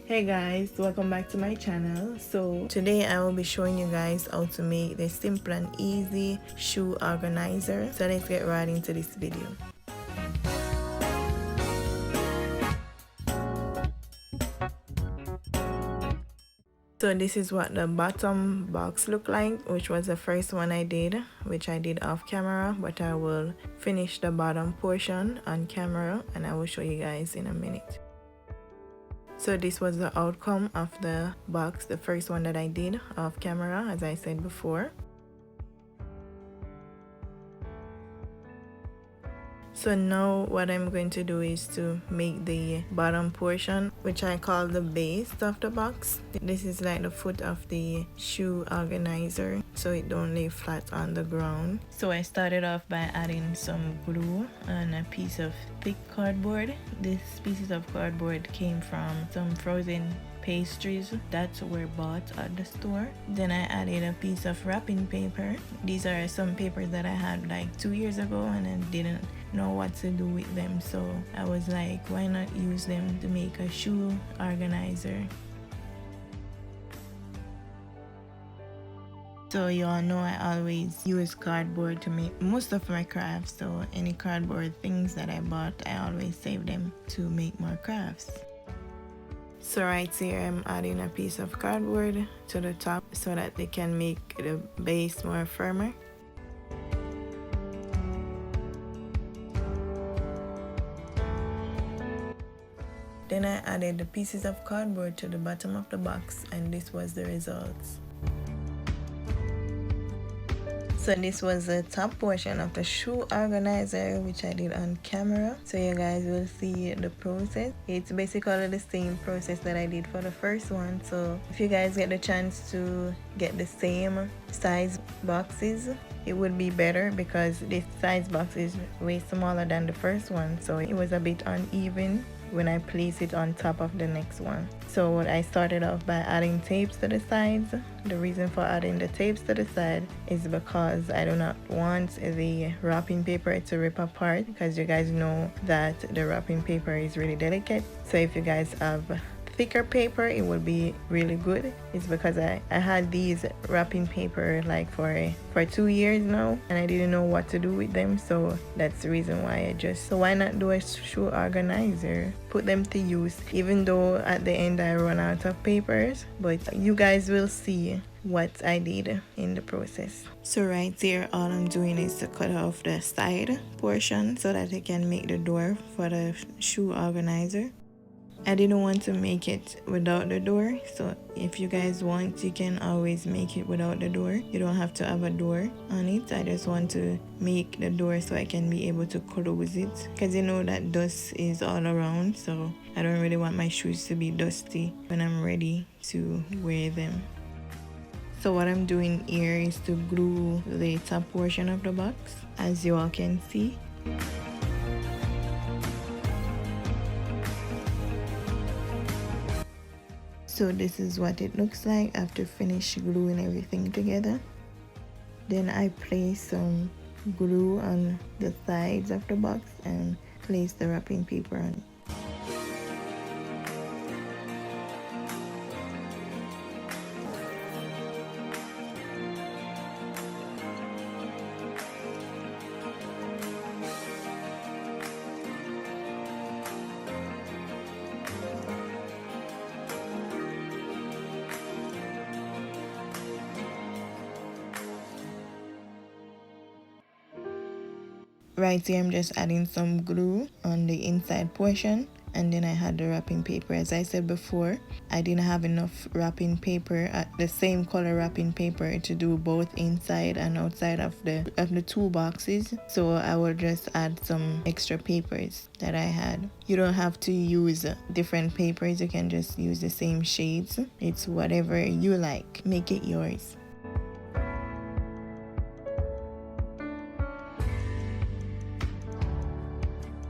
Hey guys, welcome back to my channel. So today I will be showing you guys how to make the simple and easy shoe organizer. So let's get right into this video. So this is what the bottom box look like, which was the first one I did, which I did off camera, but I will finish the bottom portion on camera and I will show you guys in a minute. So this was the outcome of the box, the first one that I did off camera, as I said before. So now what I'm going to do is to make the bottom portion, which I call the base of the box. This is like the foot of the shoe organizer, so it don't lay flat on the ground. So I started off by adding some glue and a piece of thick cardboard. These pieces of cardboard came from some frozen pastries that were bought at the store. Then I added a piece of wrapping paper. These are some papers that I had like 2 years ago and I didn't know what to do with them, so I was like, why not use them to make a shoe organizer. So you all know I always use cardboard to make most of my crafts, so any cardboard things that I bought, I always save them to make more crafts. So right here I'm adding a piece of cardboard to the top so that they can make the base more firmer. Then I added the pieces of cardboard to the bottom of the box and this was the results. So this was the top portion of the shoe organizer, which I did on camera, so you guys will see the process. It's basically the same process that I did for the first one, so if you guys get the chance to get the same size boxes, it would be better because this size box is way smaller than the first one, so it was a bit uneven when I place it on top of the next one. So I started off by adding tapes to the sides. The reason for adding the tapes to the side is because I do not want the wrapping paper to rip apart, because you guys know that the wrapping paper is really delicate. So if you guys have thicker paper, it will be really good. It's because I had these wrapping paper like for 2 years now and I didn't know what to do with them, so that's the reason why so why not do a shoe organizer, put them to use, even though at the end I run out of papers, but you guys will see what I did in the process. So right there, all I'm doing is to cut off the side portion so that I can make the door for the shoe organizer. I didn't want to make it without the door, so if you guys want, you can always make it without the door. You don't have to have a door on it. I just want to make the door so I can be able to close it, because you know that dust is all around, so I don't really want my shoes to be dusty when I'm ready to wear them. So what I'm doing here is to glue the top portion of the box, as you all can see. So this is what it looks like after finish gluing everything together. Then I place some glue on the sides of the box and place the wrapping paper on it. Right here I'm just adding some glue on the inside portion, and then I had the wrapping paper. As I said before, I didn't have enough wrapping paper, the same color wrapping paper, to do both inside and outside of the two boxes, so I will just add some extra papers that I had. You don't have to use different papers, you can just use the same shades. It's whatever you like, make it yours.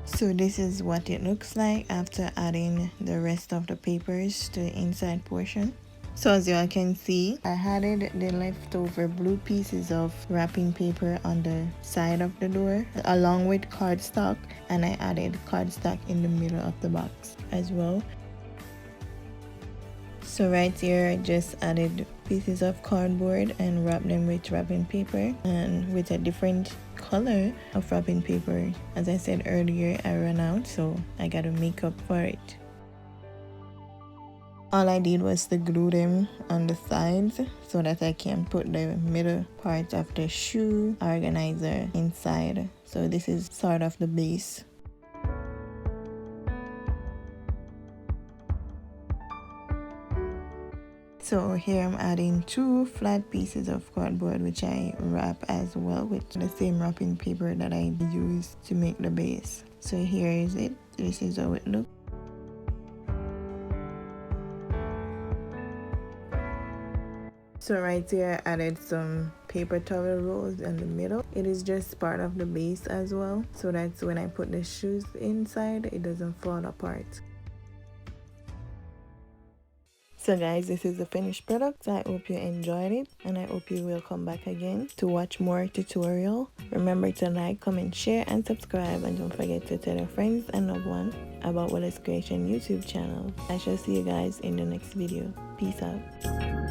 So this is what it looks like after adding the rest of the papers to the inside portion. So as you all can see, I added the leftover blue pieces of wrapping paper on the side of the door along with cardstock, and I added cardstock in the middle of the box as well. So right here I just added pieces of cardboard and wrapped them with wrapping paper, and with a different color of wrapping paper. As I said earlier, I ran out, so I gotta make up for it. All I did was to glue them on the sides so that I can put the middle part of the shoe organizer inside. So this is sort of the base. So here I'm adding 2 flat pieces of cardboard, which I wrap as well with the same wrapping paper that I used to make the base. So here is it. This is how it looks. So right here I added some paper towel rolls in the middle. It is just part of the base as well, so that's when I put the shoes inside, it doesn't fall apart. So guys, this is the finished product. I hope you enjoyed it, and I hope you will come back again to watch more tutorial. Remember to like, comment, share, and subscribe, and don't forget to tell your friends and loved ones about Wallace Creation YouTube channel. I shall see you guys in the next video. Peace out.